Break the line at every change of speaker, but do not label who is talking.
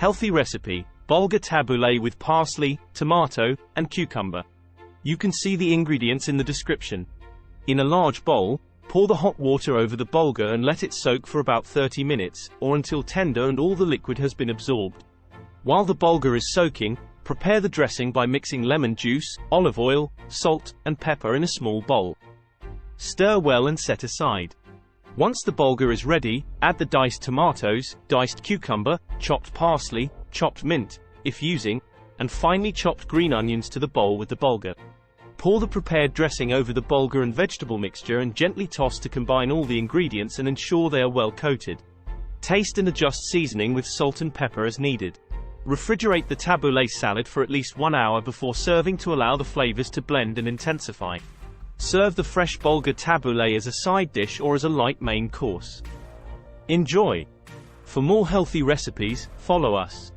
Healthy recipe: bulgur tabbouleh with parsley, tomato, and cucumber. You can see the ingredients in the description. In a large bowl, pour the hot water over the bulgur and let it soak for about 30 minutes, or until tender and all the liquid has been absorbed. While the bulgur is soaking, prepare the dressing by mixing lemon juice, olive oil, salt, and pepper in a small bowl. Stir well and set aside. Once the bulgur is ready, add the diced tomatoes, diced cucumber, chopped parsley, chopped mint, if using, and finely chopped green onions to the bowl with the bulgur. Pour the prepared dressing over the bulgur and vegetable mixture and gently toss to combine all the ingredients and ensure they are well coated. Taste and adjust seasoning with salt and pepper as needed. Refrigerate the tabbouleh salad for at least 1 hour before serving to allow the flavors to blend and intensify. Serve the fresh bulgur tabbouleh as a side dish or as a light main course. Enjoy! For more healthy recipes, follow us.